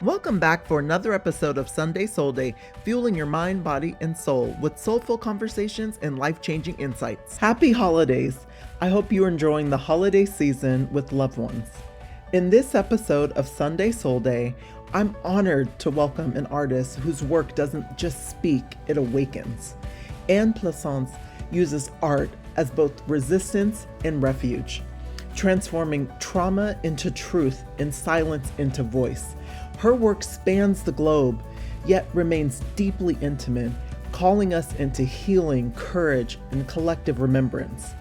Welcome back for another episode of Sunday SoulDay, fueling your mind, body, and soul with soulful conversations and life-changing insights. Happy holidays! I hope you're enjoying the holiday season with loved ones. In this episode of Sunday SoulDay, I'm honored to welcome an artist whose work doesn't just speak, it awakens. Anne Plaisance uses art as both resistance and refuge, transforming trauma into truth and silence into voice. Her work spans the globe, yet remains deeply intimate, calling us into healing, courage, and collective remembrance.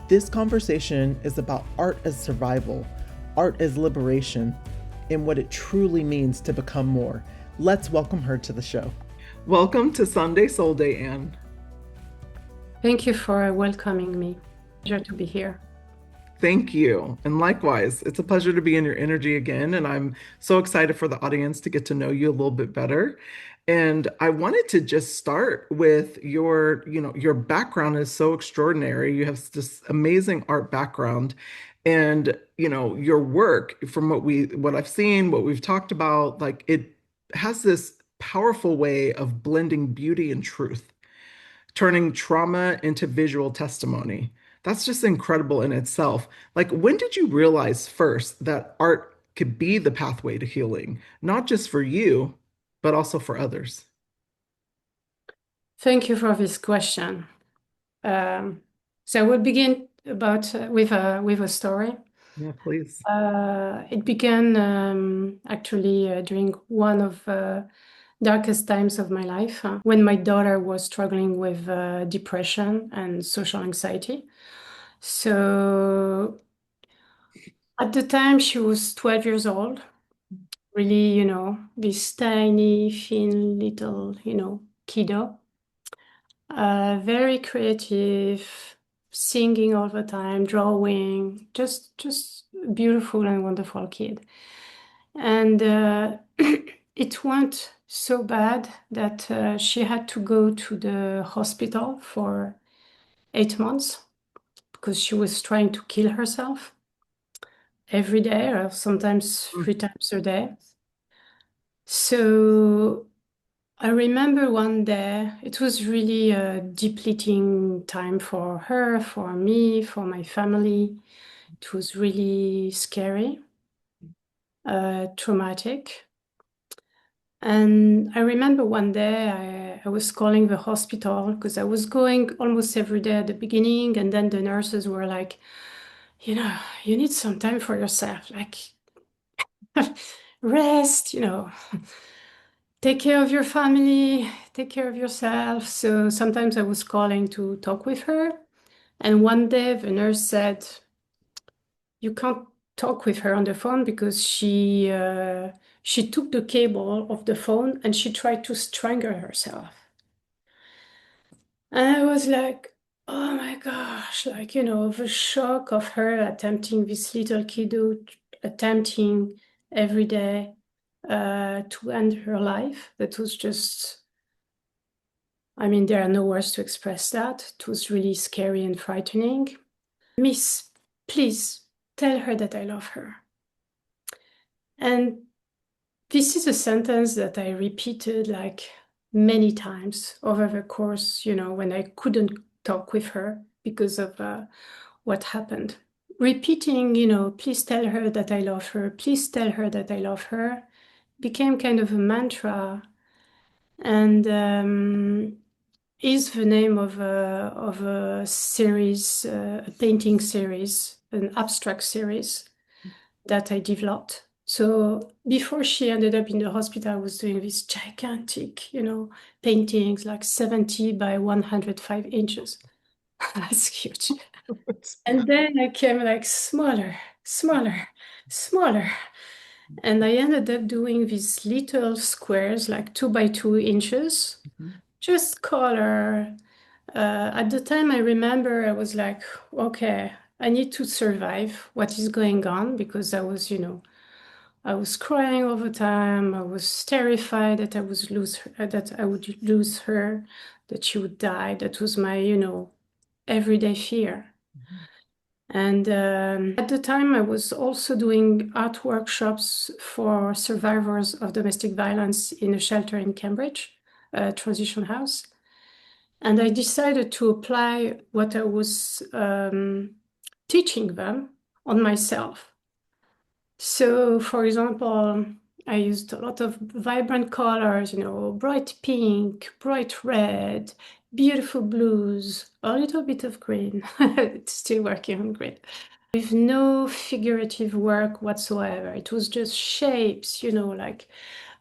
This conversation is about art as survival, art as liberation, and what it truly means to become more. Let's welcome her to the show. Welcome to Sunday SoulDay, Anne. Thank you for welcoming me. Pleasure to be here. Thank you. And likewise, it's a pleasure to be in your energy again. And I'm so excited for the audience to get to know you a little bit better. And I wanted to just start with your background is so extraordinary. You have this amazing art background. And, your work from what I've seen, what we've talked about, like it has this powerful way of blending beauty and truth, turning trauma into visual testimony. That's just incredible in itself. Like, when did you realize first that art could be the pathway to healing, not just for you, but also for others? Thank you for this question. So I will begin with a story. Yeah, please. It began actually during one of darkest times of my life when my daughter was struggling with depression and social anxiety. So at the time, she was 12 years old, really, this tiny, thin little, kiddo. Very creative, singing all the time, drawing, just beautiful and wonderful kid. And it went so bad that she had to go to the hospital for 8 months because she was trying to kill herself every day or sometimes 3 times a day. So I remember one day, it was really a depleting time for her, for me, for my family. It was really scary, traumatic. And I remember one day I was calling the hospital because I was going almost every day at the beginning. And then the nurses were like, you need some time for yourself, like rest, take care of your family, take care of yourself. So sometimes I was calling to talk with her. And one day the nurse said, you can't talk with her on the phone because she took the cable of the phone and she tried to strangle herself. And I was like, oh my gosh, like, the shock of her attempting this little kiddo, attempting every day to end her life. That was just, I mean, there are no words to express that. It was really scary and frightening. Miss, please tell her that I love her. And this is a sentence that I repeated like many times over the course, when I couldn't talk with her because of what happened. Repeating, please tell her that I love her, please tell her that I love her, became kind of a mantra. And is the name of a series, a painting series, an abstract series that I developed. So before she ended up in the hospital, I was doing these gigantic, paintings like 70 by 105 inches. That's huge. And then I came like smaller, smaller, smaller. And I ended up doing these little squares, like 2 by 2 inches, just color. At the time, I remember I was like, okay, I need to survive what is going on because I was, I was crying all the time. I was terrified that I would lose her, that she would die. That was my, everyday fear. And at the time, I was also doing art workshops for survivors of domestic violence in a shelter in Cambridge, a transition house. And I decided to apply what I was teaching them on myself. So, for example, I used a lot of vibrant colors, bright pink, bright red, beautiful blues, a little bit of green. It's still working on green. With no figurative work whatsoever. It was just shapes, like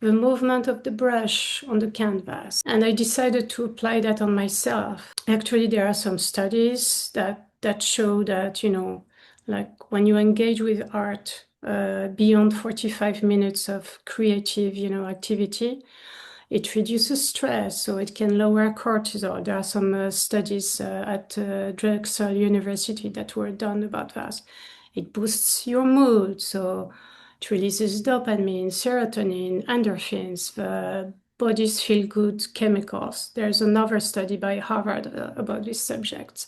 the movement of the brush on the canvas. And I decided to apply that on myself. Actually, there are some studies that show that, like when you engage with art beyond 45 minutes of creative, activity, it reduces stress, so it can lower cortisol. There are some studies at Drexel University that were done about that. It boosts your mood, so it releases dopamine, serotonin, endorphins, the body's feel-good chemicals. There's another study by Harvard about this subject.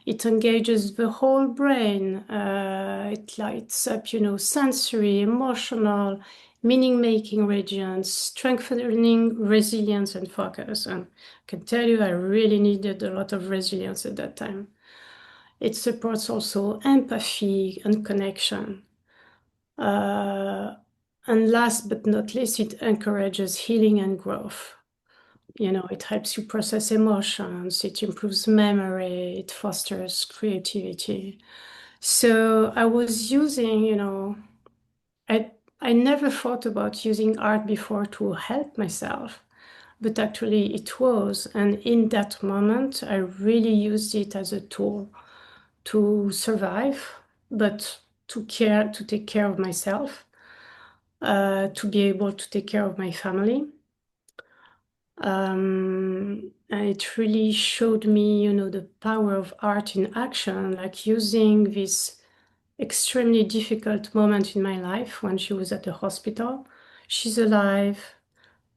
It engages the whole brain. It lights up, sensory, emotional, meaning-making regions, strengthening resilience and focus. And I can tell you, I really needed a lot of resilience at that time. It supports also empathy and connection. And last but not least, it encourages healing and growth. It helps you process emotions, it improves memory, it fosters creativity. So I was using, I never thought about using art before to help myself, but actually it was. And in that moment, I really used it as a tool to survive, but to take care of myself, to be able to take care of my family. And it really showed me, the power of art in action, like using this extremely difficult moment in my life when she was at the hospital. She's alive,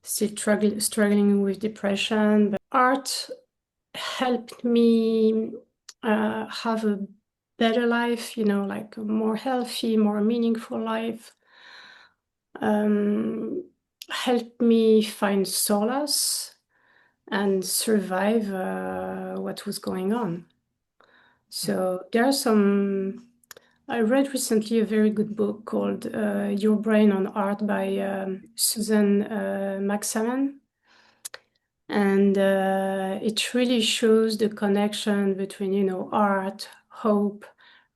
still struggling with depression, but art helped me have a better life, like a more healthy, more meaningful life. Helped me find solace and survive what was going on. So there are some. I read recently a very good book called Your Brain on Art by Susan Maxaman. And it really shows the connection between, art, hope,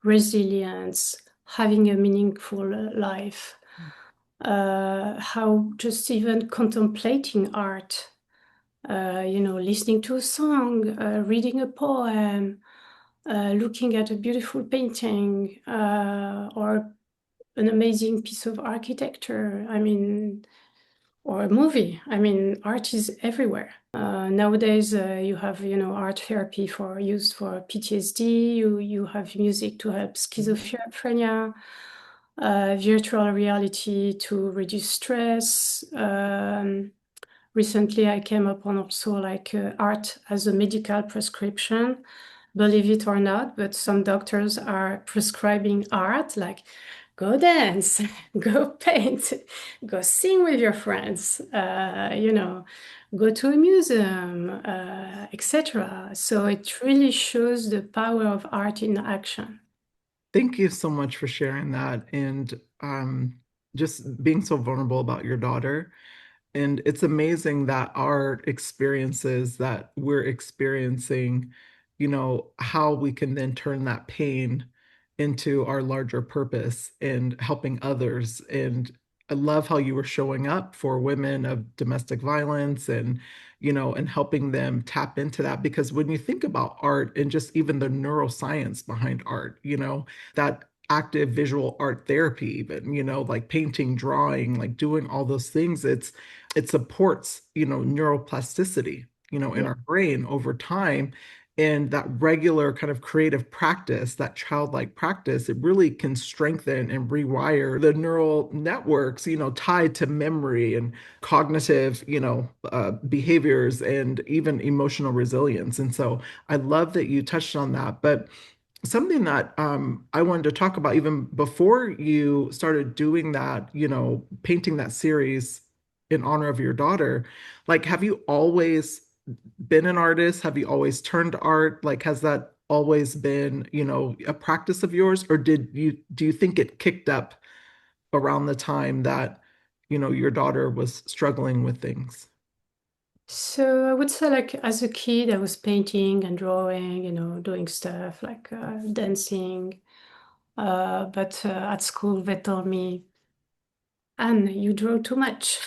resilience, having a meaningful life. How just even contemplating art, listening to a song, reading a poem, looking at a beautiful painting, or an amazing piece of architecture. Or a movie. Art is everywhere. Nowadays, you have, art therapy used for PTSD. You have music to help schizophrenia, virtual reality to reduce stress. Recently, I came upon also like art as a medical prescription. Believe it or not, but some doctors are prescribing art, like go dance, go paint, go sing with your friends, go to a museum, etc. So it really shows the power of art in action. Thank you so much for sharing that and just being so vulnerable about your daughter. And it's amazing that our experiences that we're experiencing, how we can then turn that pain into our larger purpose and helping others. And I love how you were showing up for women of domestic violence and helping them tap into that. Because when you think about art and just even the neuroscience behind art, that active visual art therapy, even, like painting, drawing, like doing all those things, it supports, neuroplasticity, in Yeah. our brain over time. And that regular kind of creative practice, that childlike practice, it really can strengthen and rewire the neural networks, tied to memory and cognitive, behaviors and even emotional resilience. And so I love that you touched on that. But something that I wanted to talk about even before you started doing that, painting that series in honor of your daughter. Like, have you always been an artist? Have you always turned to art? Like, has that always been, a practice of yours, or do you think it kicked up around the time that, your daughter was struggling with things? So I would say like as a kid, I was painting and drawing, doing stuff like dancing. But at school, they told me, Anne, you draw too much.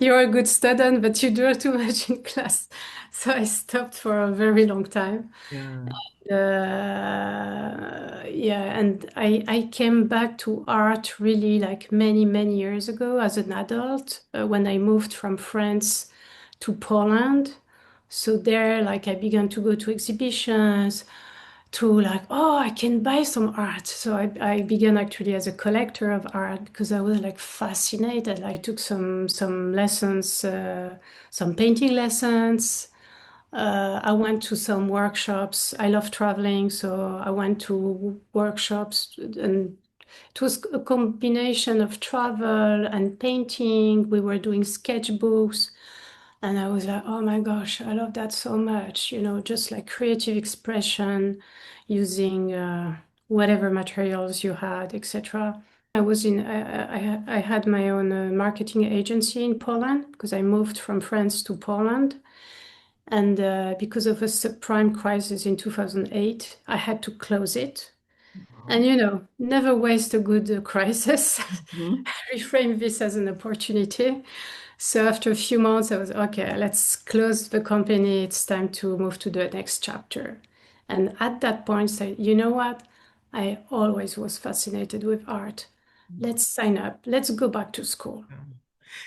You're a good student, but you draw too much in class. So I stopped for a very long time. Yeah. Yeah, and I came back to art really like many, many years ago as an adult when I moved from France to Poland. So there, like, I began to go to exhibitions, to like, oh, I can buy some art. So I began actually as a collector of art because I was like fascinated. Like, I took some lessons, some painting lessons. I went to some workshops. I love traveling, so I went to workshops, and it was a combination of travel and painting. We were doing sketchbooks, and I was like, oh my gosh, I love that so much. Just like creative expression using whatever materials you had, etc. I had my own marketing agency in Poland because I moved from France to Poland. And because of a subprime crisis in 2008, I had to close it. And never waste a good crisis. Mhm. Reframe this as an opportunity. So after a few months, I was okay, let's close the company. It's time to move to the next chapter. And at that point, say, you know what? I always was fascinated with art. Let's sign up. Let's go back to school.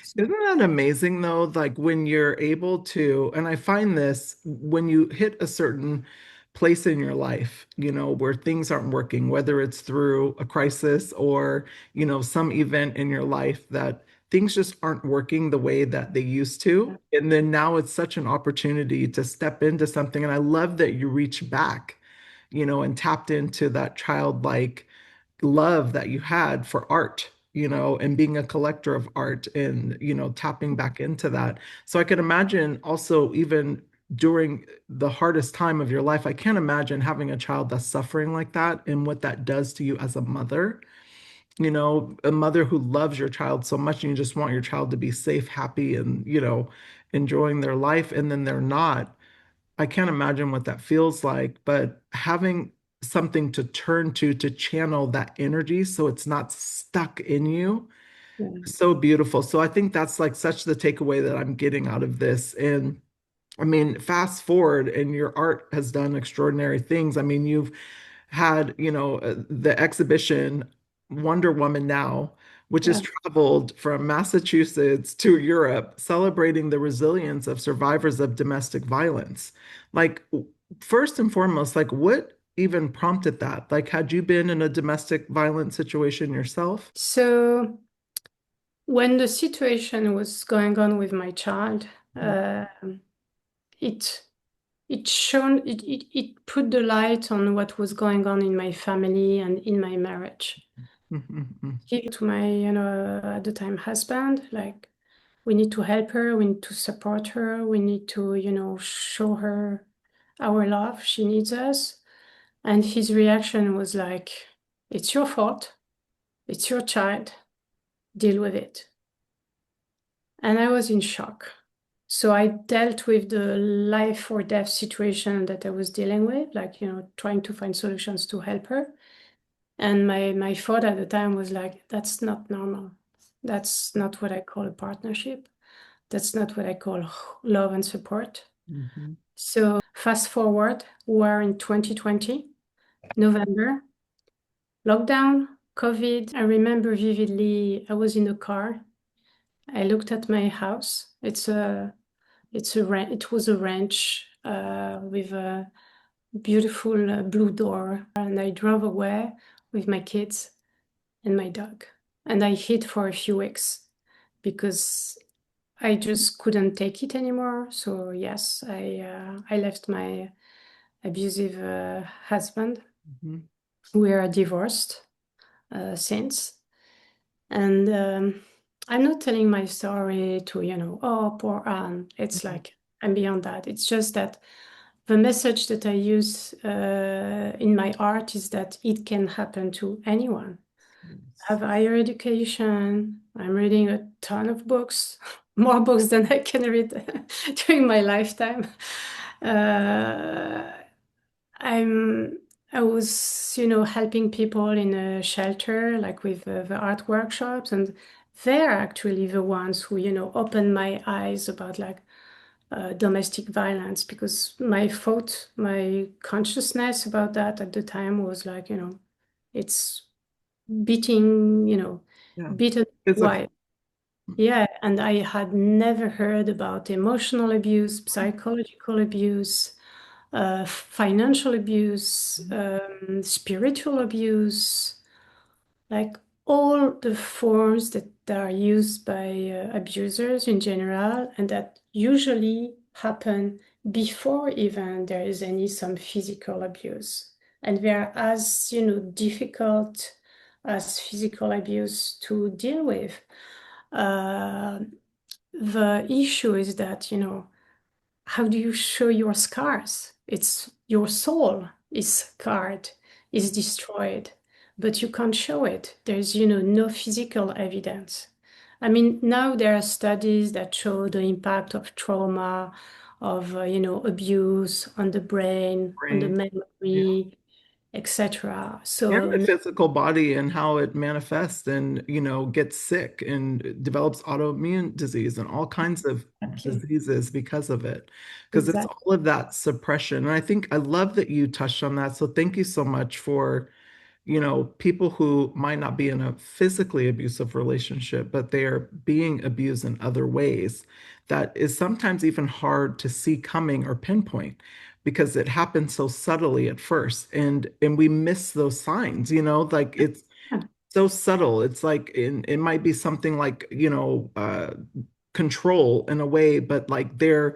So, Isn't that amazing though? Like when you're able to, and I find this when you hit a certain place in your life, where things aren't working, whether it's through a crisis or, some event in your life that things just aren't working the way that they used to. And then now it's such an opportunity to step into something. And I love that you reach back, and tapped into that childlike love that you had for art, and being a collector of art and, tapping back into that. So I could imagine also, even during the hardest time of your life, I can't imagine having a child that's suffering like that and what that does to you as a mother. A mother who loves your child so much and you just want your child to be safe, happy, and, enjoying their life, and then they're not. I can't imagine what that feels like, but having something to turn to channel that energy so it's not stuck in you, yeah. so beautiful. So I think that's like such the takeaway that I'm getting out of this. And I mean, fast forward and your art has done extraordinary things. I mean, you've had, the exhibition Wonder Woman Now, which has Yeah. traveled from Massachusetts to Europe, celebrating the resilience of survivors of domestic violence. Like, first and foremost, like, what even prompted that? Like, had you been in a domestic violence situation yourself? So when the situation was going on with my child, it it put the light on what was going on in my family and in my marriage. Mhm. Give to my, at the time husband, like, we need to help her, we need to support her, we need to, show her our love. She needs us. And his reaction was like, it's your fault, it's your child, deal with it. And I was in shock. So I dealt with the life or death situation that I was dealing with, like, trying to find solutions to help her. And my thought at the time was like, that's not normal. That's not what I call a partnership. That's not what I call love and support. Mhm. So fast forward, we're in 2020, November, lockdown, COVID. I remember vividly, I was in a car. I looked at my house. It was a ranch with a beautiful blue door, and I drove away with my kids and my dog. And I hid for a few weeks because I just couldn't take it anymore. So yes, I left abusive husband. Mhm. We are divorced since. And I'm not telling my story to, oh, poor Anne. It's Mhm. like, I'm beyond that. It's just that the message that I use in my art is that it can happen to anyone. I Yes. have higher education. I'm reading a ton of books, more books than I can read during my lifetime. Uh, I'm I was, helping people in a shelter, like with the art workshops, and they're actually the ones who, opened my eyes about like domestic violence, because my thought, my consciousness about that at the time was like, it's beating, Yeah. beaten Physical. wife. Yeah, and I had never heard about emotional abuse, psychological abuse, financial abuse, spiritual abuse, like all the forms that are used by abusers in general, and that usually happen before even there is any some physical abuse. And they're as, difficult as physical abuse to deal with. Uh, the issue is that, how do you show your scars? It's your soul is scarred, is destroyed, but you can't show it. There's, no physical evidence. I mean, now there are studies that show the impact of trauma, of, abuse on the brain, on the Brain. Yeah. memory, etc. And So the physical body and how it manifests and, gets sick and develops autoimmune disease and all kinds of exactly, diseases because of it. Because it's exactly. all of that suppression. And I think I love that you touched on that. So thank you so much for people who might not be in a physically abusive relationship, but they are being abused in other ways that is sometimes even hard to see coming or pinpoint because it happens so subtly at first and we miss those signs, like it's so subtle. It's like it might be something like, control in a way, but like they're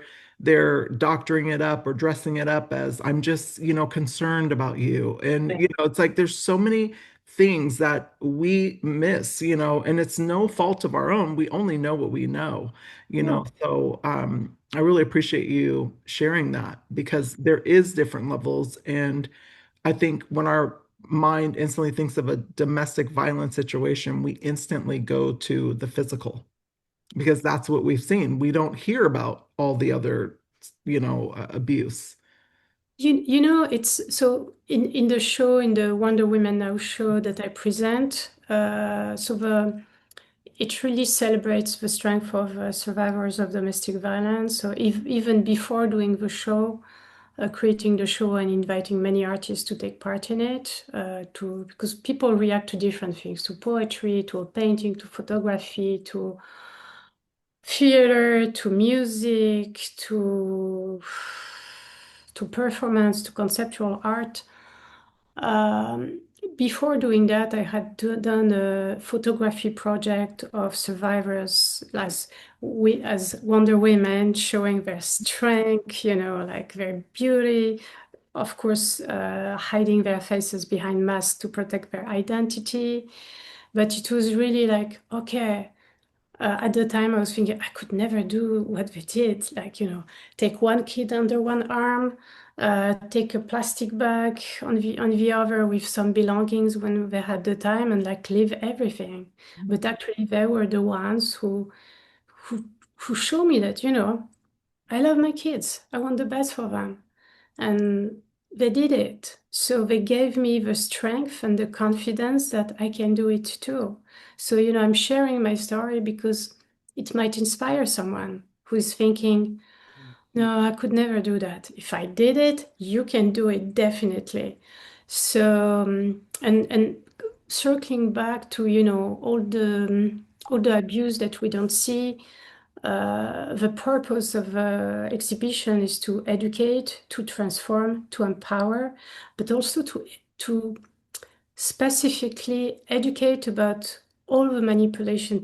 doctoring it up or dressing it up as I'm just, concerned about you. And, Yeah. it's like there's so many things that we miss, and it's no fault of our own. We only know what we know, No. So I really appreciate you sharing that because there is different levels. And I think when our mind instantly thinks of a domestic violence situation, we instantly go to the physical because that's what we've seen. We don't hear about all the other, abuse. It's so in the show, in the Wonder Woman Now show that I present, it really celebrates the strength of survivors of domestic violence. So even before doing the show, creating the show and inviting many artists to take part in it, because people react to different things, to poetry, to a painting, to photography, to theater, to music, to performance, to conceptual art. Um, Before doing that, I had done a photography project of survivors as Wonder Women, showing their strength, like their beauty, of course, hiding their faces behind masks to protect their identity. But it was really like, okay, at the time, I was thinking I could never do what they did. Like, take one kid under one arm, take a plastic bag on the other with some belongings when they had the time, and like leave everything. But actually, they were the ones who who show me that, I love my kids. I want the best for them. And they did it. So they gave me the strength and the confidence that I can do it too. So, I'm sharing my story because it might inspire someone who is thinking, no, I could never do that. If I did it, you can do it definitely. So, and circling back to, all the abuse that we don't see, the purpose of the exhibition is to educate, to transform, to empower, but also to specifically educate about all the manipulation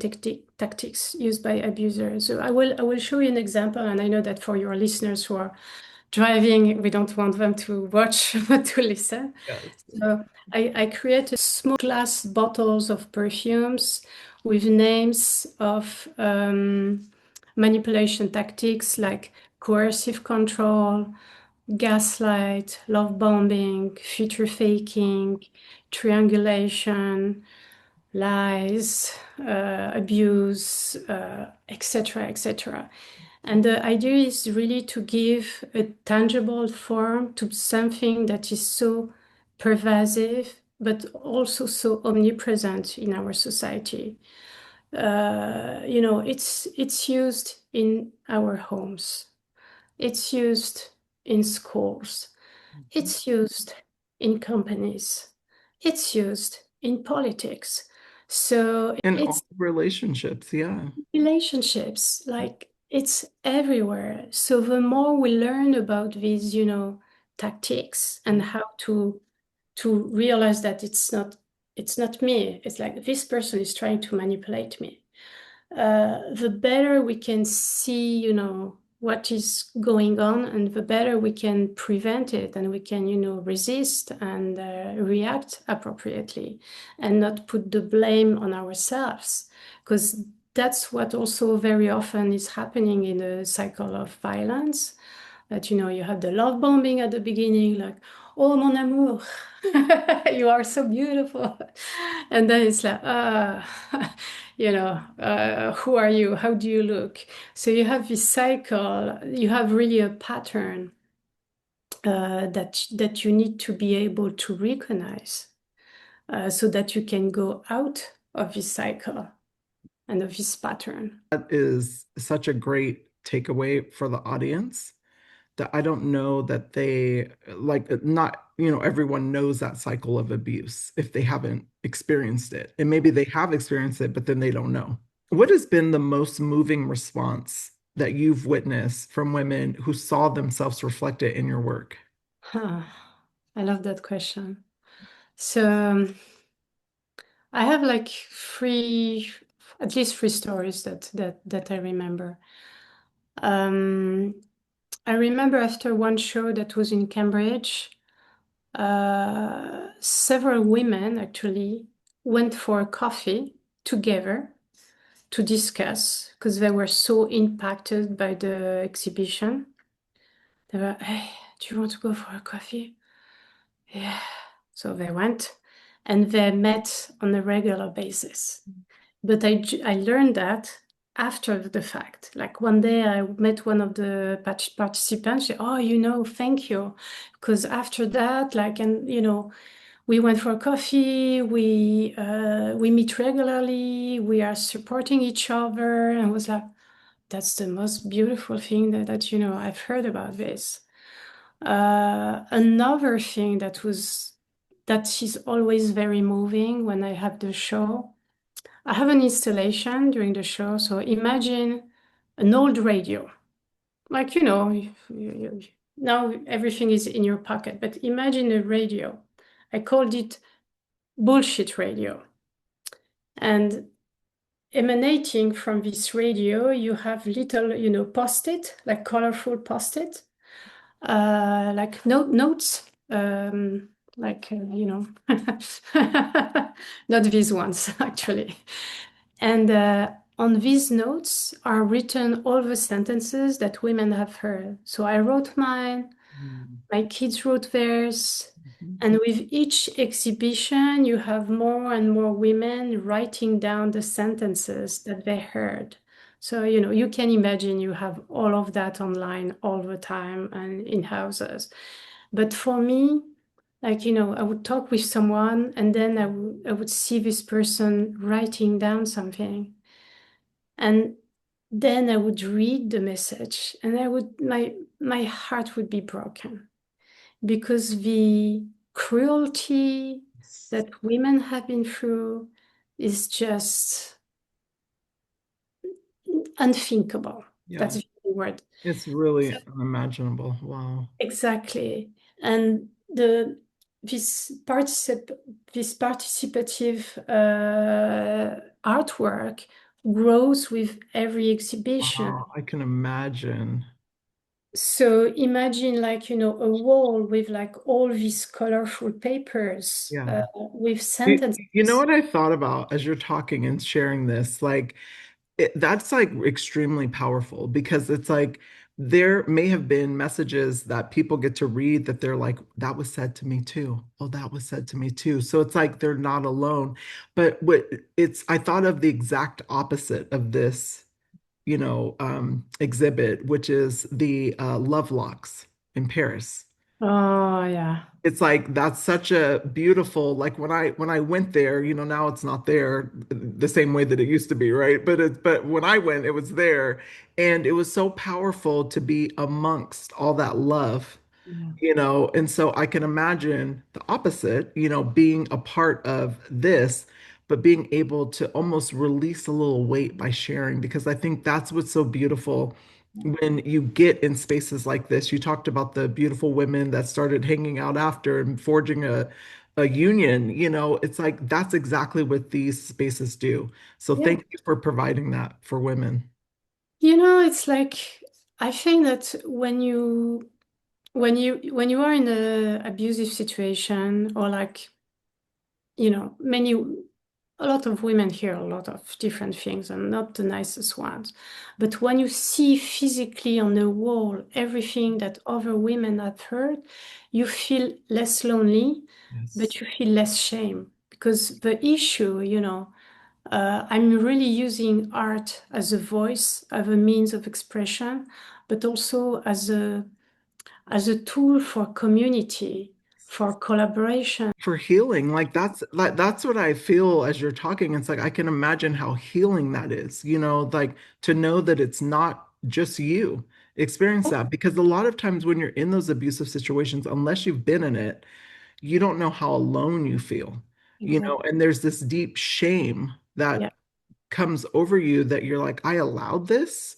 tactics used by abusers. So I will show you an example, and I know that for your listeners who are driving, we don't want them to watch but to listen. Yes. So I created small glass bottles of perfumes with names of manipulation tactics like coercive control, gaslight, love bombing, future faking, triangulation, lies, abuse, etc., etc. And the idea is really to give a tangible form to something that is so pervasive, but also so omnipresent in our society. It's used in our homes. It's used in schools. It's used in companies. It's used in politics. So In all it's relationships, yeah. relationships, like it's everywhere. So the more we learn about these, tactics and how to realize that it's not me. It's like this person is trying to manipulate me. The better we can see, what is going on, and the better we can prevent it, and we can, resist and react appropriately, and not put the blame on ourselves, because that's what also very often is happening in a cycle of violence. That you have the love bombing at the beginning, like, oh mon amour, you are so beautiful, and then it's like, who are you? How do you look? So you have this cycle. You have really a pattern that you need to be able to recognize, so that you can go out of this cycle and of this pattern. That is such a great takeaway for the audience that I don't know that they like not, everyone knows that cycle of abuse if they haven't experienced it. And maybe they have experienced it, but then they don't know. What has been the most moving response that you've witnessed from women who saw themselves reflected in your work? Huh. I love that question. So I have like at least three stories that I remember. Um, I remember after one show that was in Cambridge, several women actually went for a coffee together to discuss because they were so impacted by the exhibition. They were, hey, do you want to go for a coffee? Yeah. So they went and they met on a regular basis. But I learned that after the fact. Like one day I met one of the participants. She, oh, thank you. Because after that, like, and we went for coffee. We meet regularly. We are supporting each other. And I was like, that's the most beautiful thing that I've heard about this. Another thing that is always very moving when I have the show. I have an installation during the show, so imagine an old radio. Like, now everything is in your pocket, but imagine a radio. I called it bullshit radio. And emanating from this radio, you have little, post-it, like colorful post-it, like notes, like, not these ones, actually. And on these notes are written all the sentences that women have heard. So I wrote mine, my kids wrote theirs, and with each exhibition, you have more and more women writing down the sentences that they heard. So, you can imagine you have all of that online all the time and in houses. But for me, like, I would talk with someone and then I would see this person writing down something. And then I would read the message and my heart would be broken because the cruelty that women have been through is just unthinkable. Yeah, That's the word. it's really unimaginable. Wow. Exactly. And this participative artwork grows with every exhibition. Wow, I can imagine. So imagine like, a wall with like all these colorful papers Yeah. with You know sentences. what I thought about as you're talking and sharing this? Like, that's like extremely powerful because it's like there may have been messages that people get to read that they're like, that was said to me too. Oh, that was said to me too. So it's like they're not alone. But I thought of the exact opposite of this, exhibit, which is the love locks in Paris. Oh, yeah. It's like that's such a beautiful, like when I went there, now it's not there the same way that it used to be, right? But when I went, it was there, and it was so powerful to be amongst all that love, Yeah. and so I can imagine the opposite, being a part of this, but being able to almost release a little weight by sharing, because I think that's what's so beautiful when you get in spaces like this. You talked about the beautiful women that started hanging out after and forging a union, it's like that's exactly what these spaces do. So Yeah. thank you for providing that for women. It's like I think that when you are in an abusive situation or like, many a lot of women hear a lot of different things and not the nicest ones. But when you see physically on the wall everything that other women have heard, you feel less lonely, but Yes. you feel less shame. Because the issue, I'm really using art as a voice, as a means of expression, but also as a tool for community, for collaboration. For healing, like that's what I feel as you're talking. It's like I can imagine how healing that is, like to know that it's not just you experience that, because a lot of times when you're in those abusive situations, unless you've been in it, you don't know how alone you feel, Exactly. and there's this deep shame Yeah. that comes over you that you're like, I allowed this,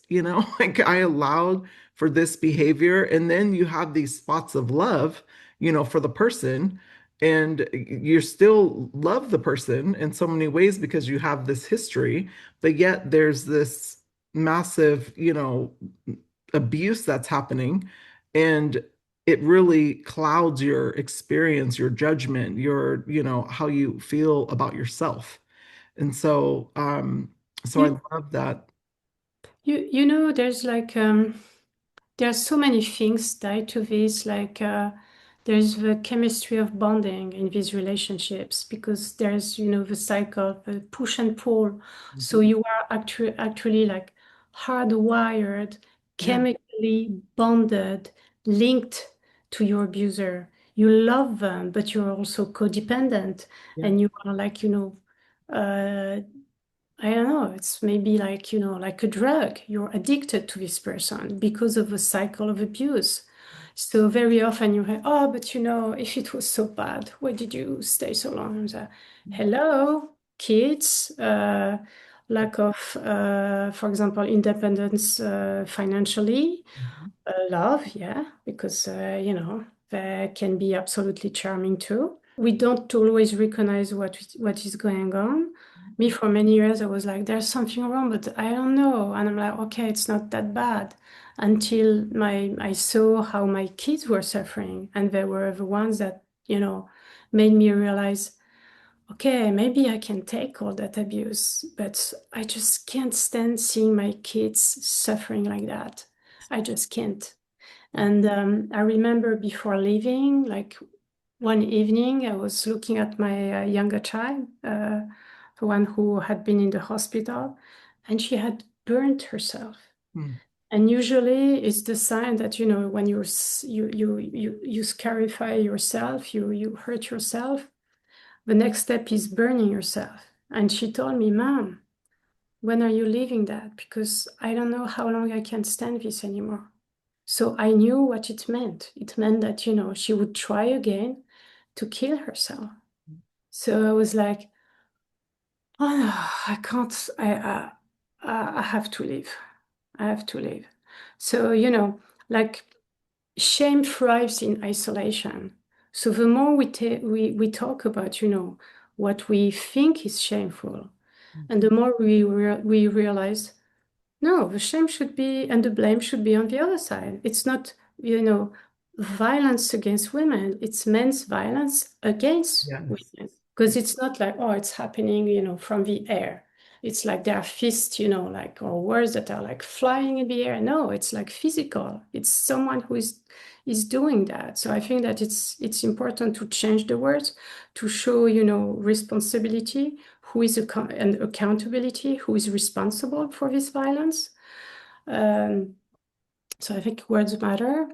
like I allowed for this behavior. And then you have these spots of love, for the person. And you still love the person in so many ways because you have this history, but yet there's this massive, abuse that's happening. And it really clouds your experience, your judgment, how you feel about yourself. And so I You, love that. there's like there are so many things tied to this. Like there's the chemistry of bonding in these relationships because there's the cycle, the push and pull. So Mhm. you are actually like hardwired, Yeah, chemically bonded, linked to your abuser. You love them, but you're also codependent, yeah. and you are like uh, I don't know, it's maybe like, like a drug. You're addicted to this person because of a cycle of abuse. So very often you hear, oh, but if it was so bad, why did you stay so long? And hello, kids, lack of, for example, independence financially, Mhm. love, yeah, because, they can be absolutely charming too. We don't always recognize what is going on. Me, for many years, I was like, there's something wrong, but I don't know. And I'm like, okay, it's not that bad. Until I saw how my kids were suffering, and they were the ones that, made me realize, okay, maybe I can take all that abuse, but I just can't stand seeing my kids suffering like that. I just can't. And I remember before leaving, like one evening, I was looking at my younger child, the one who had been in the hospital, and she had burnt herself. Mm. And usually, it's the sign that when you scarify yourself, you hurt yourself. The next step is burning yourself. And she told me, Mom, when are you leaving that? Because I don't know how long I can stand this anymore. So I knew what it meant. It meant that, she would try again to kill herself. So I was like, oh no, I can't, I have to leave. I have to leave. So, like shame thrives in isolation. So the more we talk about, what we think is shameful, and the more we realize, No, the shame should be and the blame should be on the other side. It's not, violence against women. It's men's violence against Yes. women. Because it's not like, oh, it's happening, from the air. It's like there are fists, like, or words that are like flying in the air. No, it's like physical. It's someone who is doing that. So I think that it's important to change the words, to show, responsibility, and accountability, who is responsible for this violence. Um, so I think words matter.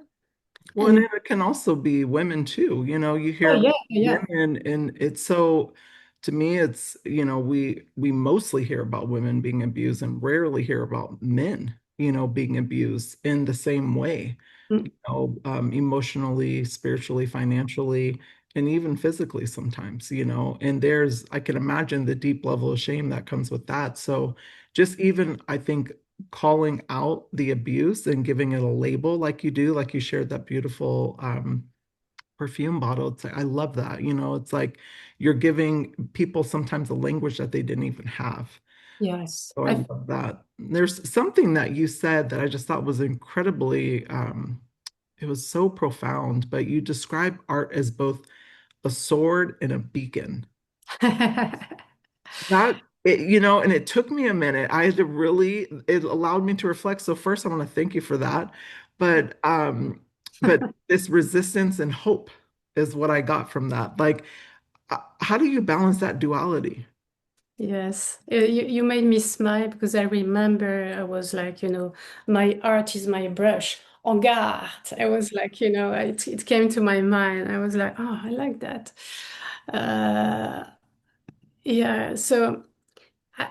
Well, and And it can also be women too. You oh hear yeah, about yeah. women, and it's so, to me, it's, we mostly hear about women being abused and rarely hear about men, being abused in the same way, Mm, emotionally, spiritually, financially, and even physically sometimes, and I can imagine the deep level of shame that comes with that. So just even, I think, calling out the abuse and giving it a label like you do, like you shared that beautiful perfume bottle. It's like, I love that. It's like you're giving people sometimes a language that they didn't even have. yes. So I love that. There's something that you said that I just thought was incredibly, it was so profound, but you describe art as both a sword and a beacon. And it took me a minute. I had to really, it allowed me to reflect. So first, I want to thank you for that. But this resistance and hope is what I got from that. Like, how do you balance that duality? Yes, you made me smile because I remember I was like, my art is my brush. En garde. I was like, it came to my mind. I was like, oh, I like that. Uh, yeah, so I,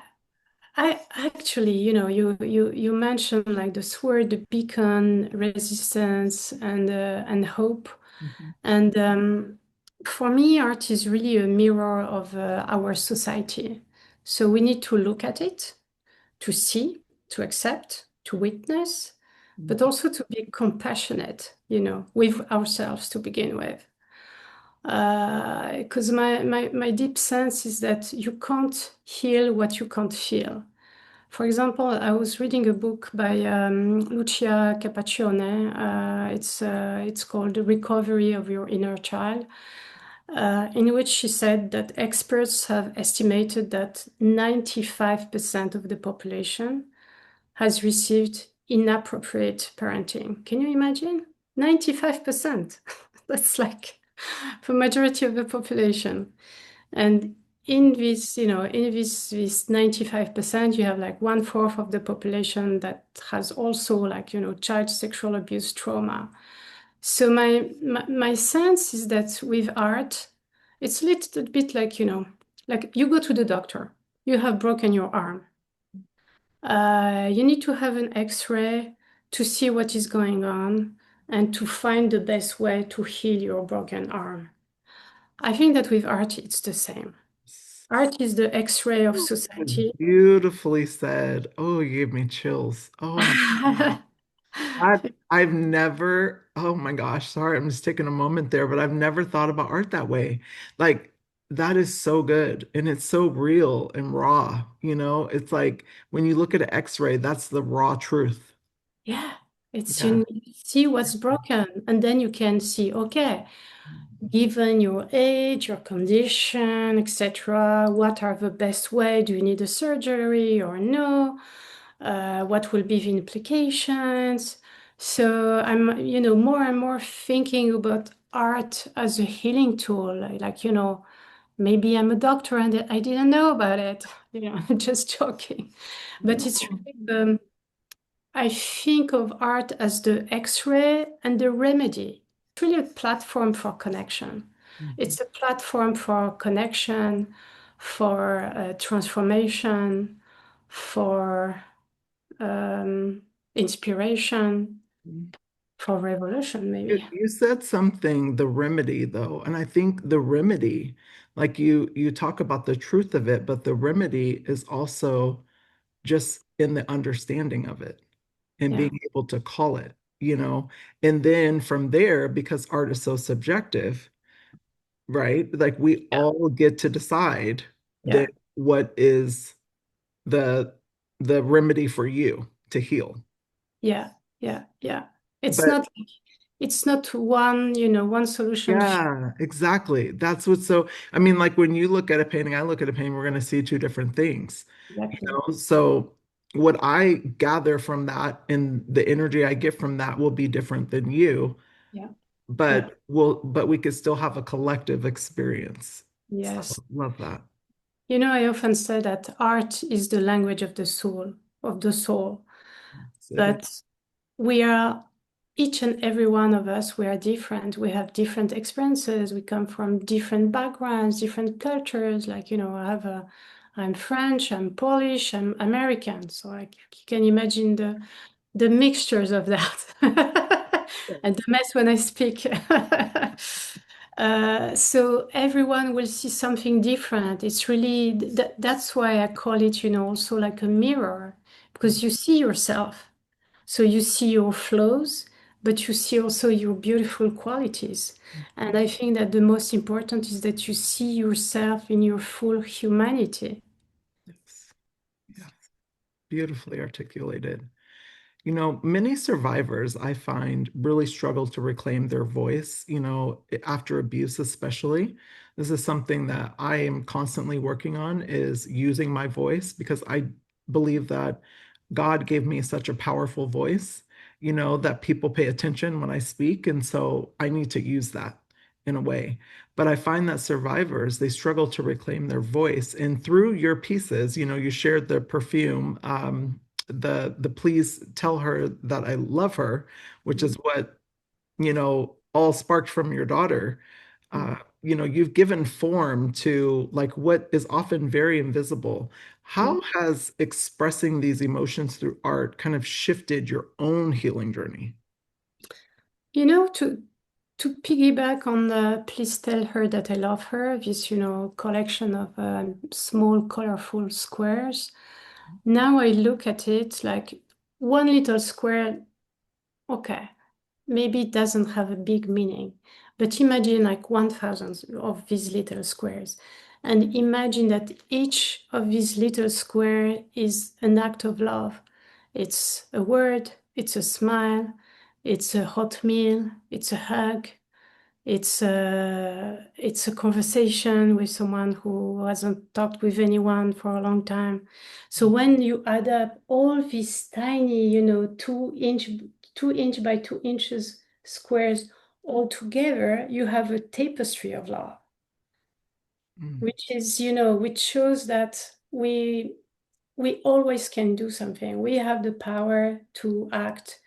I actually, you mentioned like the sword, the beacon, resistance, and hope. Mhm. And for me, art is really a mirror of our society. So we need to look at it, to see, to accept, to witness, but also to be compassionate, with ourselves to begin with. Because my deep sense is that you can't heal what you can't feel. For example, I was reading a book by Lucia Capaccione. It's called The Recovery of Your Inner Child, in which she said that experts have estimated that 95% of the population has received inappropriate parenting. Can you imagine? 95%. That's like the majority of the population. And in this 95%, you have like one fourth of the population that has also like, child sexual abuse trauma. So my sense is that with art, it's a little bit like, like you go to the doctor, you have broken your arm. You need to have an X-ray to see what is going on and to find the best way to heal your broken arm. I think that with art, it's the same. Art is the X-ray of society. Beautifully said. Oh, you gave me chills. Oh my God. I've never, oh my gosh, sorry, I'm just taking a moment there, but I've never thought about art that way. Like, that is so good. And it's so real and raw. It's like when you look at an X-ray, that's the raw truth. Yeah, it's Yeah. you see what's broken, and then you can see, okay, given your age, your condition, etc., what are the best way? Do you need a surgery or no? What will be the implications? So I'm, more and more thinking about art as a healing tool. Like, maybe I'm a doctor and I didn't know about it. Just joking. But it's No. really, I think of art as the X-ray and the remedy. It's really a platform for connection. Mhm. It's a platform for connection, for transformation, for inspiration, for revolution, You maybe. you said something, the remedy though, and I think the remedy, like you talk about the truth of it, but the remedy is also just in the understanding of it and Yeah, being able to call it. And then from there, because art is so subjective, right? Like we yeah, all get to decide yeah, that what is the the remedy for you. to heal. Yeah, yeah, yeah. It's But not it's not one, one solution. yeah, exactly. That's what's so, I mean, like when you look at a painting, I look at a painting, we're going to see two different things, you Exactly. know? So what I gather from that and the energy I get from that will be different than you, Yeah, yeah. but we could still have a collective experience. So Yes. love that. I often say that art is the language of the soul, of the soul. Yes, it is. But we are, each and every one of us, we are different. We have different experiences. We come from different backgrounds, different cultures. Like, I'm French, I'm Polish, I'm American. So like you can imagine the mixtures of that and the mess when I speak. So everyone will see something different. It's really that's why I call it, also like a mirror, because you see yourself. So you see your flaws, but you see also your beautiful qualities. And I think that the most important is that you see yourself in your full humanity. Yes, yes. Beautifully articulated. You know, many survivors I find really struggle to reclaim their voice, you know, after abuse especially. This is something that I am constantly working on is using my voice because I believe that God gave me such a powerful voice, you know, that people pay attention when I speak. And so I need to use that in a way. But I find that survivors, they struggle to reclaim their voice. And through your pieces, you know, you shared the perfume, the please tell her that I love her, which is what, you know, all sparked from your daughter. You know, you've given form to like what is often very invisible. Yeah. How has expressing these emotions through art kind of shifted your own healing journey? To piggyback on the Please Tell Her That I Love Her, this, collection of small, colorful squares. Now I look at it like one little square, okay, maybe it doesn't have a big meaning, but imagine like 1,000 of these little squares. And imagine that each of these little square is an act of love. It's a word, it's a smile, it's a hot meal, it's a hug, it's a conversation with someone who hasn't talked with anyone for a long time. So when you add up all these tiny, 2 inch by 2 inches squares all together, you have a tapestry of love, Mm, which is, which shows that we always can do something. We have the power to act,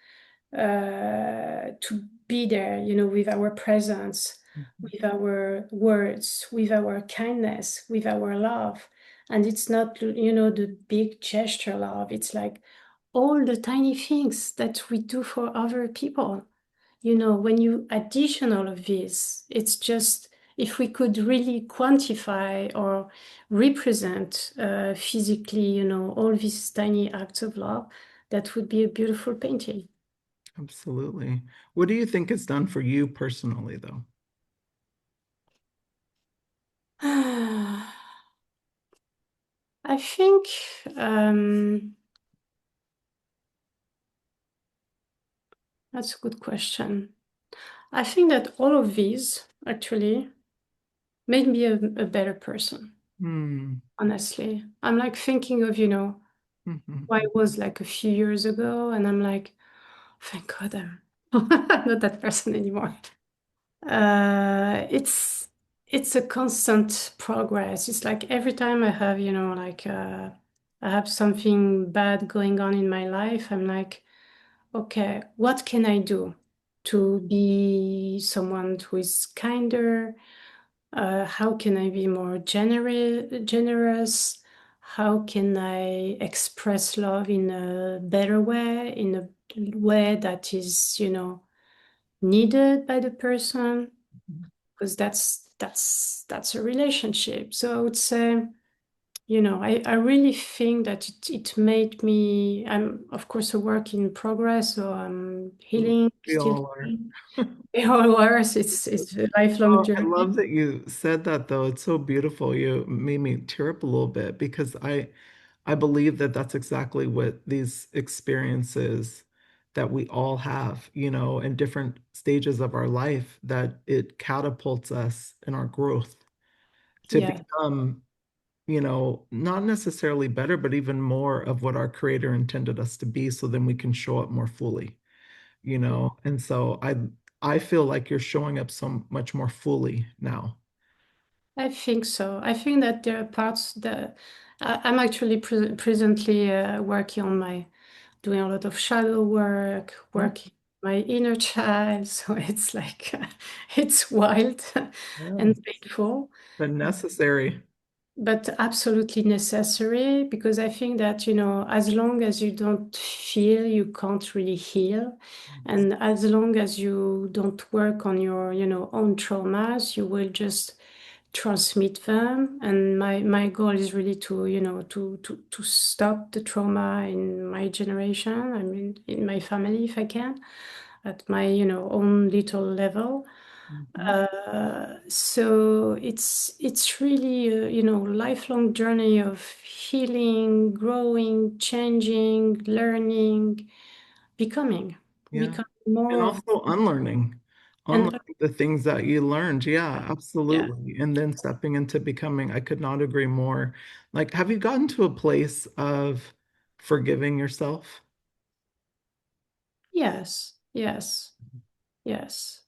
to be there, with our presence, mhm, with our words, with our kindness, with our love. And it's not, the big gesture love. It's like all the tiny things that we do for other people. When you addition all of this, it's just if we could really quantify or represent physically, all these tiny acts of love, that would be a beautiful painting. absolutely. What do you think it's done for you personally, though? I think um, that's a good question. I think that all of these actually made me a better person, Hmm. honestly. I'm like thinking of, who I Mhm. was like a few years ago, and I'm like, thank God I'm not that person anymore. It's a constant progress. It's like every time I have, like I have something bad going on in my life, I'm like, okay, what can I do to be someone who is kinder? How can I be more generous? How can I express love in a better way, in a way that is, needed by the person? Because that's a relationship. So I would say, I really think that it made me, I'm of course a work in progress, so I'm healing, We still all are. healing. We all are. It's a lifelong Oh, I journey. love that you said that though. It's so beautiful. You made me tear up a little bit because I believe that that's exactly what these experiences that we all have, in different stages of our life, that it catapults us in our growth to Yeah, become, not necessarily better, but even more of what our creator intended us to be, so then we can show up more fully, yeah. And so I feel like you're showing up so much more fully now. I think so. I think that there are parts that I'm actually presently working on my doing a lot of shadow work, Oh, working my inner child. So it's like it's wild yeah, and painful, but necessary. but absolutely necessary because I think that, you know, as long as you don't feel, you can't really heal. And as long as you don't work on your, you know, own traumas, you will just transmit them. And my goal is really to, you know, to stop the trauma in my generation, I mean, in my family, if I can, at my, you know, own little level. Mhm. So it's really a, you know, lifelong journey of healing, growing, changing, learning, becoming, Yeah. becoming And more of, also unlearning and the things that you learned. Yeah, yeah. absolutely. And then stepping into becoming, I could not agree more. Like, have you gotten to a place of forgiving yourself? Yes, yes, yes.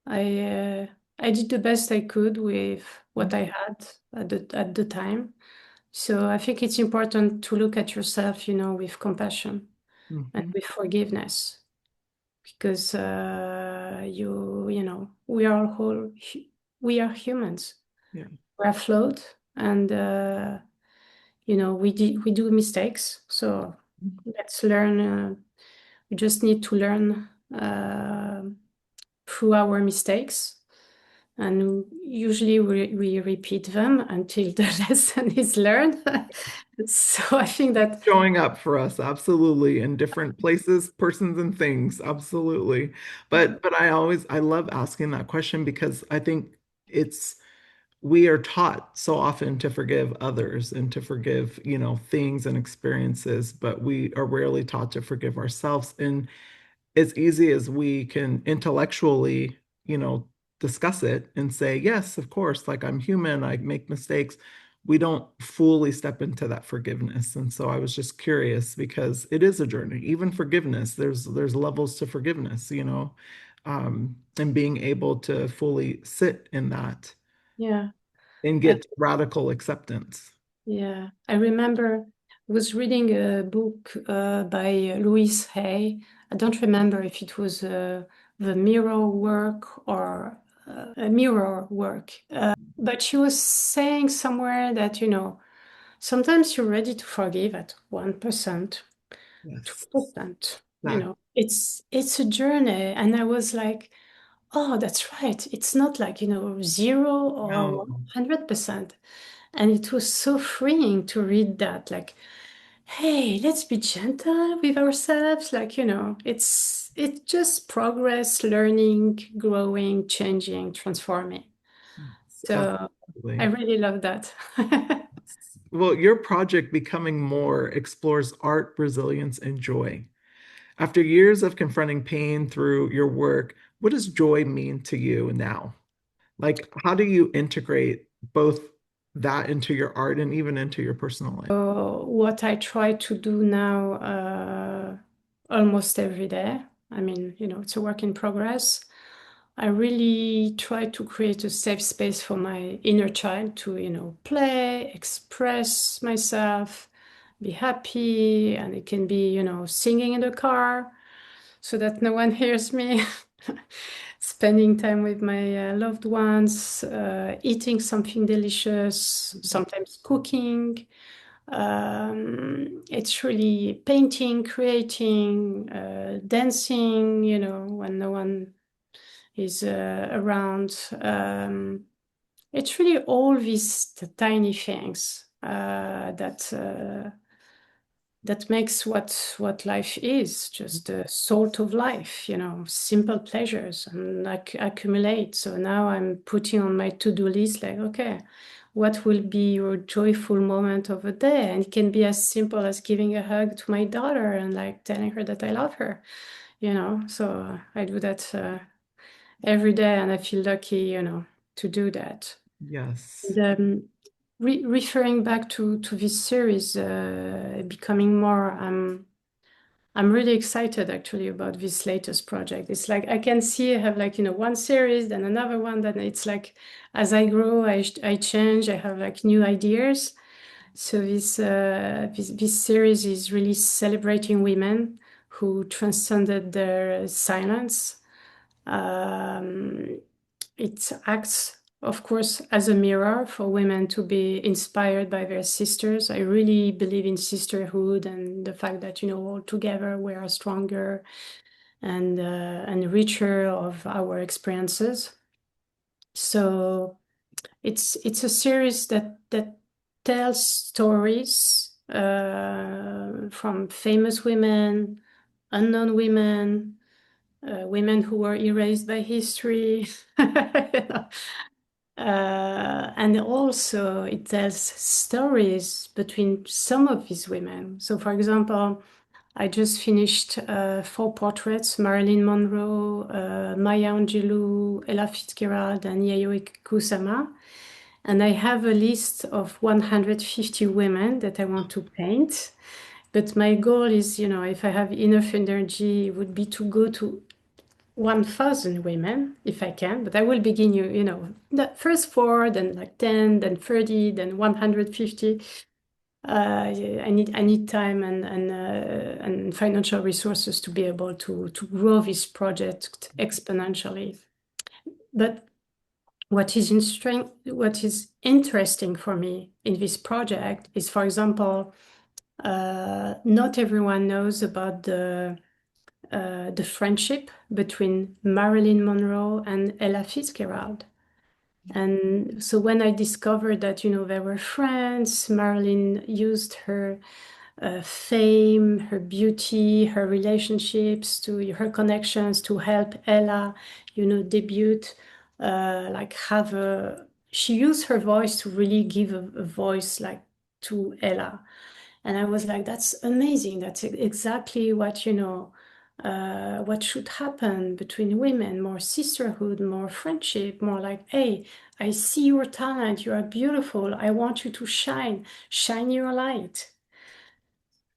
I uh, I did the best I could with what I had at the time. So I think it's important to look at yourself, you know, with compassion and Mm-hmm. with forgiveness. Because you know, we are we are humans. Yeah. We are flawed, and you know, we do mistakes. So let's learn. We just need to learn through our mistakes, and usually we repeat them until the lesson is learned. So I think that Showing up for us, absolutely, in different places, persons, and things, absolutely. But I love asking that question because I think it's we are taught so often to forgive others and to forgive, things and experiences, but we are rarely taught to forgive ourselves. And as easy as we can intellectually, discuss it and say, yes, of course, like I'm human, I make mistakes. We don't fully step into that forgiveness. And so I was just curious because it is a journey, even forgiveness. There's levels to forgiveness, and being able to fully sit in that yeah. and get radical acceptance. Yeah, I remember I was reading a book by Louise Hay. I don't remember if it was the mirror work or a mirror work, but she was saying somewhere that, you know, sometimes you're ready to forgive at 1%, Yes. 2%. You That, know, it's a journey, and I was like, oh, that's right. It's not like, you know, zero or no. 100%. And it was so freeing to read that, like, hey, let's be gentle with ourselves. Like, you know, it's just progress, learning, growing, changing, transforming. Yes, So I absolutely. really love that. Well, your project Becoming More explores art, resilience, and joy. After years of confronting pain through your work, what does joy mean to you now? Like, how do you integrate both that into your art and even into your personal life? So what I try to do now almost every day, I mean, you know, it's a work in progress. I really try to create a safe space for my inner child to, you know, play, express myself, be happy, and it can be, you know, singing in the car so that no one hears me, spending time with my loved ones, eating something delicious, sometimes cooking. It's really painting, creating, dancing, you know, when no one is around. It's really all these tiny things that makes what life is, just the salt of life, you know, simple pleasures and accumulate. So now I'm putting on my to-do list like, okay, what will be your joyful moment of the day. And it can be as simple as giving a hug to my daughter and like telling her that I love her, you know. So I do that every day, and I feel lucky, you know, to do that. Yes. And, referring back to this series, becoming more, I'm really excited actually about this latest project. It's like I can see I have like, you know, one series, then another one, then it's like as I grow, I change, I have like new ideas. So this series is really celebrating women who transcended their silence. Um, it acts, of course, as a mirror for women to be inspired by their sisters. I really believe in sisterhood and the fact that, you know, all together we are stronger and richer of our experiences. So it's a series that tells stories from famous women, unknown women, women who were erased by history. And also, it tells stories between some of these women. So, for example, I just finished four portraits: Marilyn Monroe, Maya Angelou, Ella Fitzgerald, and Yayoi Kusama. And I have a list of 150 women that I want to paint. But my goal is, you know, if I have enough energy, it would be to go to 1,000 women if I can. But I will begin, you know, the first four, then like 10, then 30, then 150. I need time and financial resources to be able to grow this project exponentially. But what is interesting for me in this project is, for example, not everyone knows about the friendship between Marilyn Monroe and Ella Fitzgerald. And so when I discovered that, you know, they were friends, Marilyn used her fame, her beauty, her relationships, to her connections to help Ella, you know, debut. Like have a, she used her voice to really give a voice like to Ella. And I was like, that's amazing. That's exactly what, you know, what should happen between women, more sisterhood, more friendship, more like, hey, I see your talent. You are beautiful. I want you to shine. Shine your light.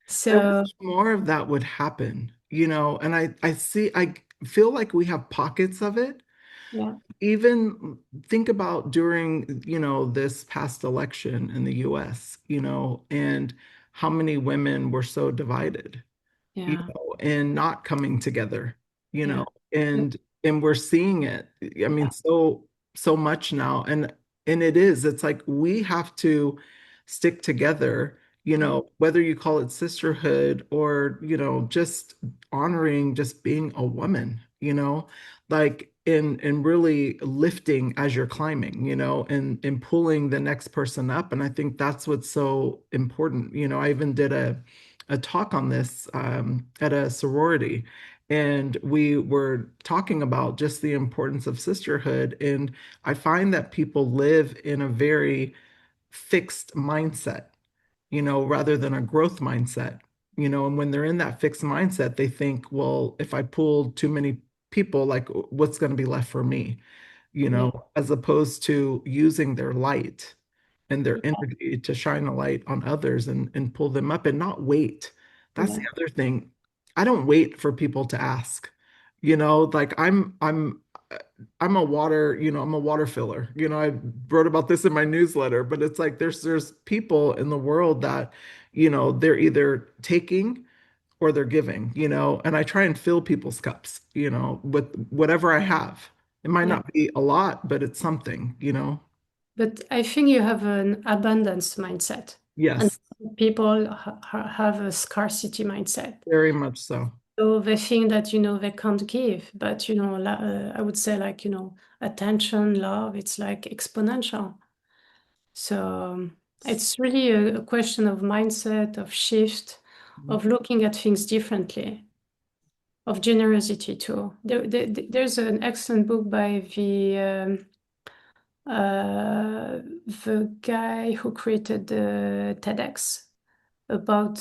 I So, wish more of that would happen, and I feel like we have pockets of it. yeah, Even think about during, this past election in the US, and how many women were so divided, yeah, and not coming together, you know, yeah, and we're seeing it. I mean, yeah, so much now. And it's like we have to stick together, yeah, whether you call it sisterhood or, just honoring just being a woman, like in really lifting as you're climbing, and pulling the next person up. And I think that's what's so important. I even did a talk on this at a sorority, and we were talking about just the importance of sisterhood. And I find that people live in a very fixed mindset, rather than a growth mindset, and when they're in that fixed mindset, they think, well, if I pull too many people, like what's going to be left for me, yeah, as opposed to using their light and their yeah, energy to shine a light on others and pull them up and not wait. That's the yeah, other thing. I don't wait for people to ask. Like I'm a water, I'm a water filler. I wrote about this in my newsletter, but it's like there's people in the world that, they're either taking or they're giving, and I try and fill people's cups, with whatever I have. It might yeah. not be a lot, but it's something. But I think you have an abundance mindset, and Yes, people have a scarcity mindset. very much so. So they think that, you know, they can't give, but, you know, I would say like, you know, attention, love, it's like exponential. So it's really a question of mindset, of shift, of looking at things differently, of generosity too. There's an excellent book by the the guy who created the TEDx about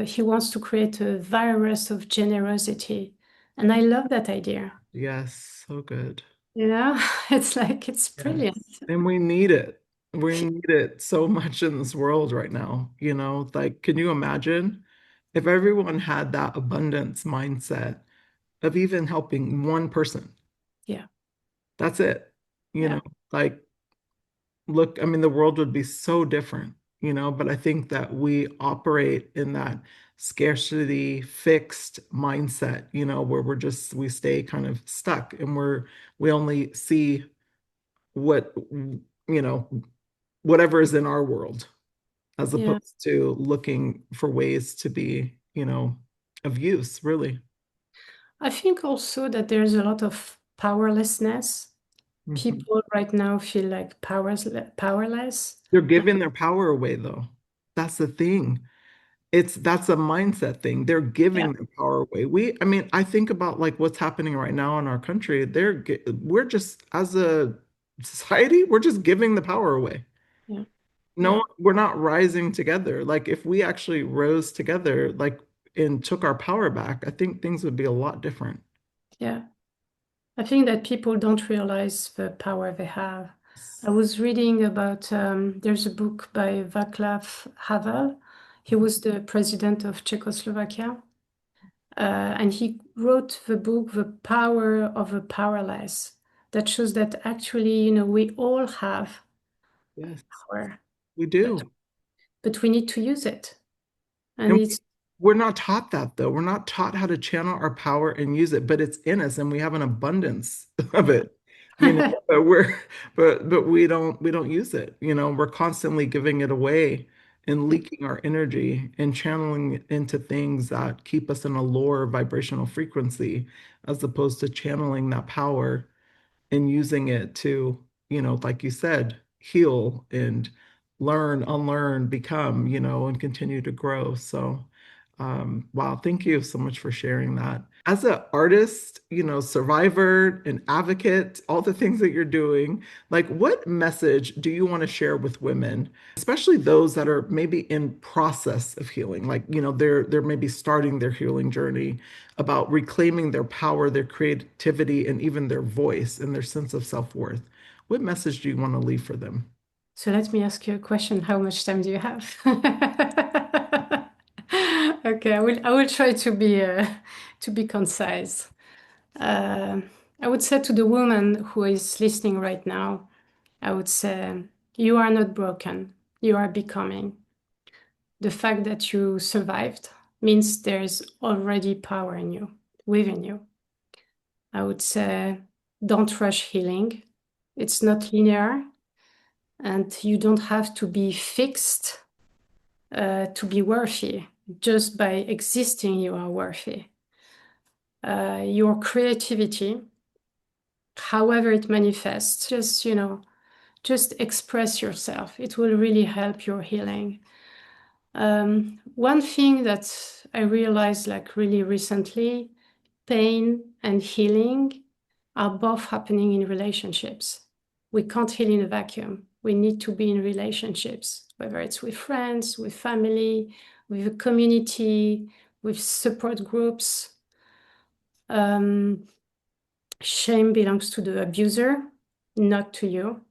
he wants to create a virus of generosity. And I love that idea. Yes, so good. You know, it's like, it's Yes. brilliant. And we need it. We need it so much in this world right now. Like, can you imagine if everyone had that abundance mindset of even helping one person? Yeah. That's it. You Yeah. know, like, look, I mean, the world would be so different, but I think that we operate in that scarcity fixed mindset, where we stay kind of stuck and we only see what, whatever is in our world, as Yeah. opposed to looking for ways to be, of use, really. I think also that there's a lot of powerlessness. Mhm. People right now feel like powerless. They're giving their power away, though. That's the thing. That's a mindset thing. They're Yeah. giving their power away. I mean, I think about like what's happening right now in our country. We're just, as a society, we're just giving the power away. Yeah. Yeah. No, we're not rising together. Like if we actually rose together, like and took our power back, I think things would be a lot different. Yeah. I think that people don't realize the power they have. I was reading about, there's a book by Václav Havel. He was the president of Czechoslovakia. And he wrote the book, The Power of the Powerless, that shows that actually, we all have Yes, power, we but, do. but we need to use it. And And it's, we're not taught that though. We're not taught how to channel our power and use it, but it's in us and we have an abundance of yeah. it. But we don't use it. We're constantly giving it away and leaking our energy and channeling it into things that keep us in a lower vibrational frequency as opposed to channeling that power and using it to, like you said, heal and learn, unlearn, become, and continue to grow. So, wow, thank you so much for sharing that. As an artist, survivor, an advocate, all the things that you're doing, like what message do you want to share with women, especially those that are maybe in process of healing? Like, they're maybe starting their healing journey about reclaiming their power, their creativity, and even their voice and their sense of self-worth. What message do you want to leave for them? So let me ask you a question. How much time do you have? Okay, I will try to be concise. Uh, I would say to the woman who is listening right now, I would say, you are not broken. You are becoming. The fact that you survived means there's already power in you, within you. I would say, don't rush healing. It's not linear, and you don't have to be fixed to be worthy. Just by existing, you are worthy. Your creativity, however it manifests, just express yourself. It will really help your healing. One thing that I realized like really recently, pain and healing are both happening in relationships. We can't heal in a vacuum. We need to be in relationships, whether it's with friends, with family, with a community, with support groups. Um, Shame belongs to the abuser, not to you.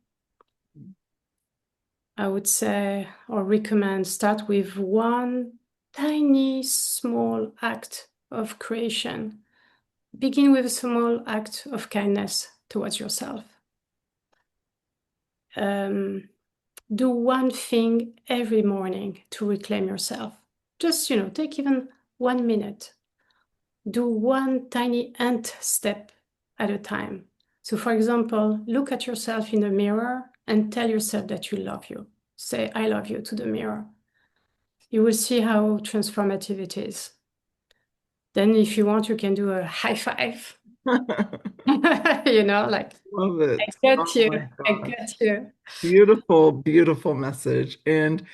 I would say or recommend start with one tiny small act of creation. Begin with a small act of kindness towards yourself. Do one thing every morning to reclaim yourself. Just, take even 1 minute. Do one tiny ant step at a time. So, for example, look at yourself in the mirror and tell yourself that you love you. Say, I love you to the mirror. You will see how transformative it is. Then, if you want, you can do a high five. Like, Love I it. got Oh you. my I gosh. got you. Beautiful, beautiful message. And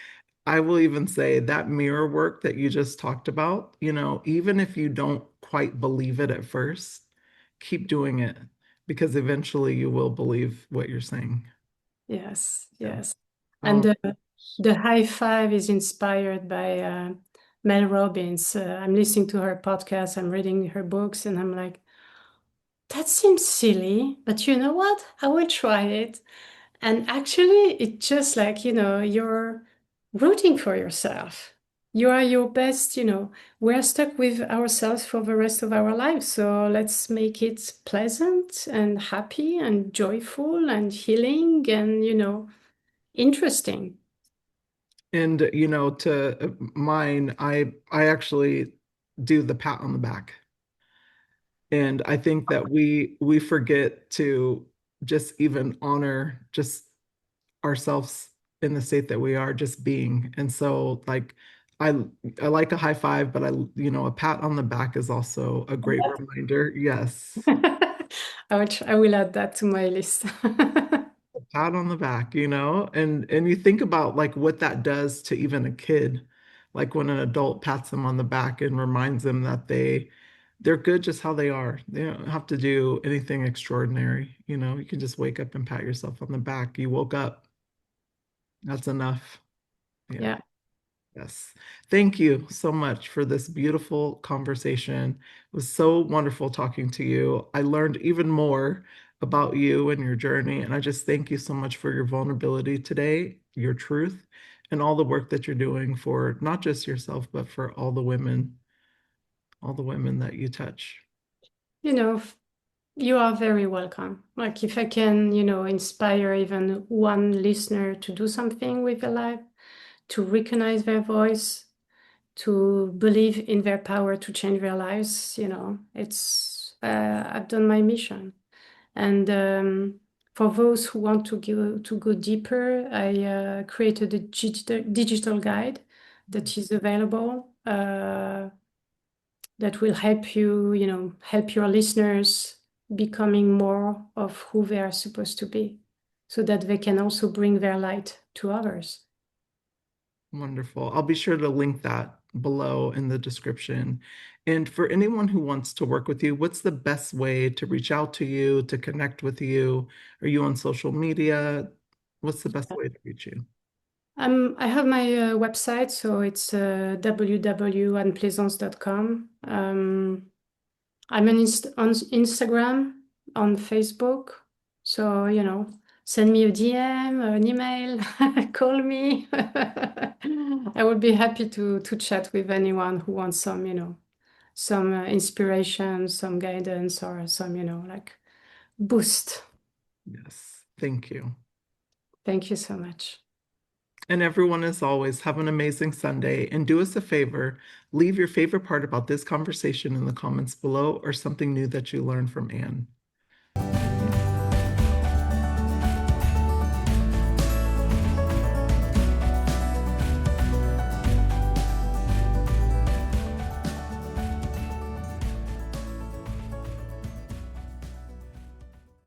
I will even say that mirror work that you just talked about, even if you don't quite believe it at first, keep doing it because eventually you will believe what you're saying. Yes, Yeah. yes. And Oh, the high five is inspired by Mel Robbins. I'm listening to her podcast, I'm reading her books, and I'm like, that seems silly, but you know what? I will try it. And actually, it's just like, you're rooting for yourself. You are your best, we're stuck with ourselves for the rest of our lives. So let's make it pleasant and happy and joyful and healing and, interesting. and to mine, I actually do the pat on the back. And I think that we forget to just even honor just ourselves in the state that we are just being. And so like I I like a high five, but a pat on the back is also a great reminder. Yes. I will add that to my list. A pat on the back, and you think about like what that does to even a kid, like when an adult pats them on the back and reminds them that they're good just how they are. They don't have to do anything extraordinary. You can just wake up and pat yourself on the back. You woke up. That's enough. Yeah. Yeah. Yes. Thank you so much for this beautiful conversation. It was so wonderful talking to you. I learned even more about you and your journey. And I just thank you so much for your vulnerability today, your truth, and all the work that you're doing for not just yourself, but for all the women that you touch. You know, you are very welcome. Like if I can, inspire even one listener to do something with their life, to recognize their voice, to believe in their power to change their lives, it's I've done my mission. And for those who want to go deeper, I created a digital guide that is available. That will help you, help your listeners becoming more of who they are supposed to be so that they can also bring their light to others. Wonderful. I'll be sure to link that below in the description. And for anyone who wants to work with you, what's the best way to reach out to you, to connect with you? Are you on social media? What's the best way to reach you? I have my website, so it's www.anneplaisance.com. I'm on Instagram, on Facebook. So, send me a DM, an email, call me. I would be happy to chat with anyone who wants some inspiration, some guidance, or some, like boost. Yes. Thank you. Thank you so much. And everyone, as always, have an amazing Sunday. And do us a favor, leave your favorite part about this conversation in the comments below or something new that you learned from Anne.